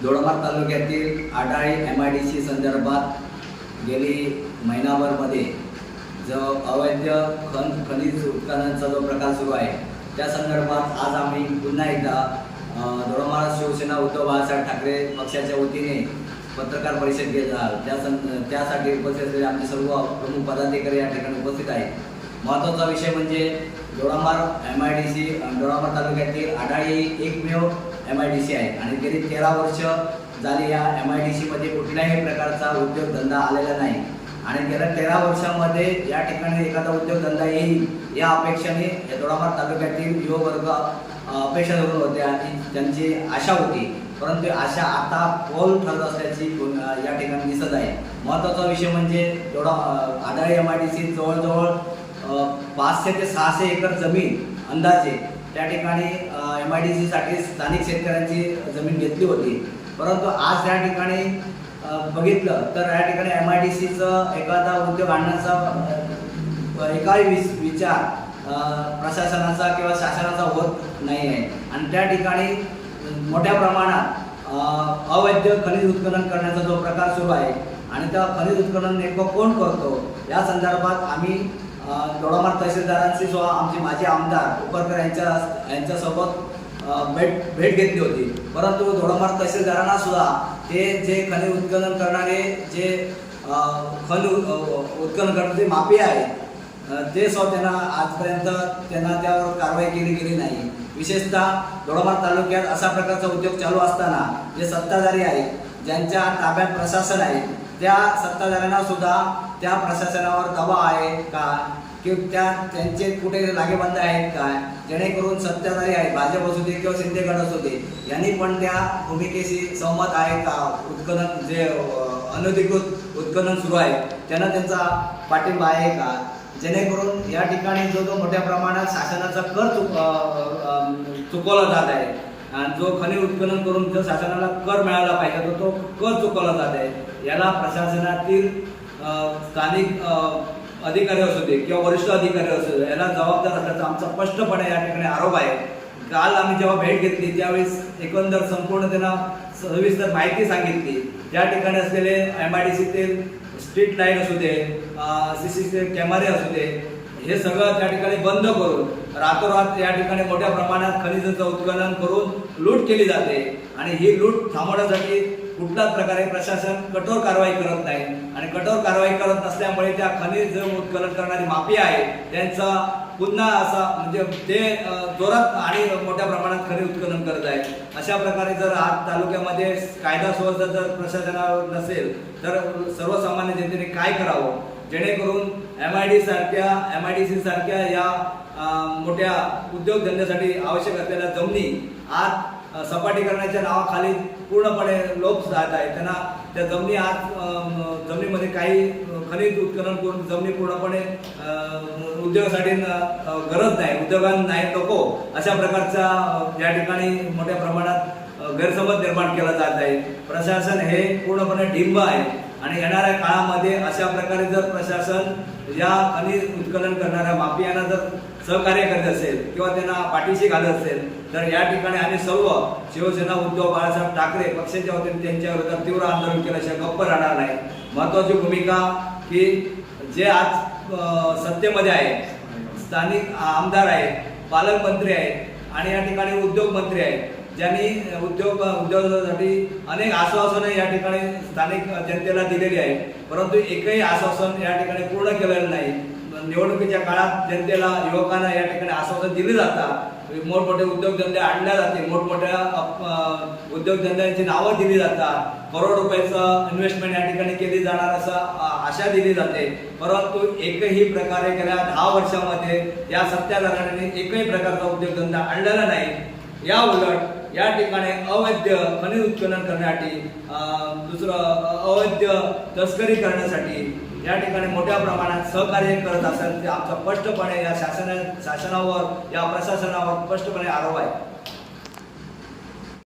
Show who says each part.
Speaker 1: दोडामार्ग तालुक्यातील आढाळी MIDC संदर्भात गेली महिनाभरमध्ये जो अवैध खनिज उत्खननाचा जो प्रकार सुरू आहे त्या संदर्भात आज आम्ही पुन्हा एकदा दोडामार्ग शिवसेना उद्धव बाळासाहेब ठाकरे पक्षाच्या वतीने पत्रकार परिषद घेतला। त्यासाठी उपस्थित असलेले आमचे सर्व प्रमुख पदाधिकारी या ठिकाणी उपस्थित आहेत। महत्त्वाचा विषय म्हणजे दोडामार्ग MIDC दोडामार्ग तालुक्यातील आढाळी एकमेव MIDC आहे आणि गेली 13 वर्ष झाली या MIDC मध्ये कुठल्याही प्रकारचा उद्योगधंदा आलेला नाही आणि गेल्या 13 वर्षांमध्ये या ठिकाणी एखादा उद्योगधंदा येईल या अपेक्षेने या दोडामार्ग तालुक्यातील युवा वर्ग अपेक्षा धरून होते आणि त्यांची आशा होती, परंतु आशा आता पोल ठरत असल्याची या ठिकाणी दिसत आहे। महत्त्वाचा विषय म्हणजे आढाळी MIDC जवळजवळ 500 ते 600 एकर जमीन अंदाजे त्या ठिकाणी MIDC साठी स्थानिक शेतकऱ्यांची जमीन घेतली होती, परंतु आज या ठिकाणी बघितलं तर या ठिकाणी MIDCचं एखादा उद्योग आणण्याचा एकाही विचार प्रशासनाचा किंवा शासनाचा होत नाही आहे आणि त्या ठिकाणी मोठ्या प्रमाणात अवैध खनिज उत्खनन करण्याचा जो प्रकार सुरू आहे आणि त्या खनिज उत्खनन नेमकं कोण करतो या संदर्भात आम्ही दोडामार्ग तहसीलदारांशी सुद्धा आमचे माजी आमदार उपरकर यांच्यासोबत भेट घेतली होती, परंतु दोडामार्ग तहसीलदारांना सुद्धा ते जे खनिज उत्खनन करणारे जे उत्खनन करणारे माफिया आहेत ते सुद्धा त्यांना आजपर्यंत त्यावर कारवाई केली गेली नाही। विशेषतः दोडामार्ग तालुक्यात असा प्रकारचा उद्योग चालू असताना जे सत्ताधारी आहेत ज्यांच्या ताब्यात प्रशासन आहे त्या सत्ताधाऱ्यांना सुद्धा त्या प्रशासनावर दबाव आहे का की त्यांचे कुठे लागेबंद आहेत का, जेणेकरून सत्ताधारी आहेत भाजप असू दे किंवा शिंदे गट असू दे यांनी पण त्या भूमिकेशी सहमत आहे का, उत्खनन जे अनधिकृत उत्खनन सुरू आहे त्यांना त्यांचा पाठिंबा आहे का, जेणेकरून या ठिकाणी जो मोठ्या प्रमाणात शासनाचा कर चुकवला जात आहे आणि जो खनिज उत्खनन करून जो शासनाला कर मिळाला पाहिजे तो कर चुकवला जात आहे, याला प्रशासनातील स्थानिक अधिकारी असू दे किंवा वरिष्ठ अधिकारी असू दे याला जबाबदार असल्याचा आमचा स्पष्टपणे या ठिकाणी आरोप आहे। काल आम्ही जेव्हा भेट घेतली त्यावेळेस एकंदर संपूर्ण त्यांना सविस्तर माहिती सांगितली। त्या ठिकाणी असलेले MIDCतील स्ट्रीट लाईट असू दे, CCTV कॅमेरे असू दे, हे सगळं त्या ठिकाणी बंद करून रातोरात या ठिकाणी मोठ्या प्रमाणात खनिजाचं उत्खनन करून लूट केली जाते आणि ही लूट थांबवण्यासाठी कुठल्याच प्रकारे प्रशासन कठोर कारवाई करत नाही आणि कठोर कारवाई करत नसल्यामुळे त्या खनिज उत्खनन करणारी माफिया आहे त्यांचा पुन्हा असा म्हणजे ते जोरात आणि मोठ्या प्रमाणात खनिज उत्खनन करत आहे। अशा प्रकारे जर आज तालुक्यामध्ये कायदा सुव्यवस्था जर प्रशासनावर नसेल तर सर्वसामान्य जनतेने काय करावं, जेणेकरून MIDC सारख्या या मोठ्या उद्योगधंद्यासाठी आवश्यक असलेल्या जमिनी आज सपाटीकरणाच्या नावाखाली पूर्णपणे लोप जात आहे। त्यांना त्या जमिनी आज जमिनीमध्ये काही खनिज उत्खनन करून जमिनी पूर्णपणे उद्योगासाठी गरज नाही, उद्योगांना नाही नको अशा प्रकारचा या ठिकाणी मोठ्या प्रमाणात गैरसमज निर्माण केला जात आहे। प्रशासन हे पूर्णपणे ढिंब आहे आणि येणाऱ्या काळामध्ये अशा प्रकारे जर प्रशासन या खनिज उत्खनन करणाऱ्या माफियांना जर सहकार्य करत असेल किंवा त्यांना पाठीशी घालत असेल तर या ठिकाणी आम्ही सर्व शिवसेना उद्धव बाळासाहेब ठाकरे पक्षाच्या वतीने त्यांच्या विरोधात तीव्र आंदोलन केल्याशिवाय गप्प राहणार नाही। महत्त्वाची भूमिका की जे आज सत्तेमध्ये आहे, स्थानिक आमदार आहेत, पालकमंत्री आहेत आणि या ठिकाणी उद्योग मंत्री आहेत, ज्यांनी उद्योगासाठी अनेक आश्वासनं या ठिकाणी स्थानिक जनतेला दिलेली आहेत, परंतु एकही आश्वासन या ठिकाणी पूर्ण केलेलं नाही। निवडणुकीच्या काळात जनतेला युवकांना या ठिकाणी आश्वासन दिले जातात, मोठमोठे उद्योगधंदे आणले जाते, मोठमोठ्या उद्योगधंद्यांची नावं दिली जातात, करोड रुपयाचं इन्व्हेस्टमेंट या ठिकाणी केली जाणार असं आशा दिली जाते, परंतु एकही प्रकारे गेल्या 10 वर्षामध्ये या सत्ताधाऱ्यांनी एकही प्रकारचा उद्योगधंदा आणलेला नाही। या उलट या ठिकाणी अवैध खनिज उत्खनन करण्यासाठी अवैध तस्करी करण्यासाठी या ठिकाणी मोठ्या प्रमाणात सहकार्य करत असेल ते आमचा स्पष्टपणे या शासनावर या प्रशासनावर स्पष्टपणे आरोप आहे।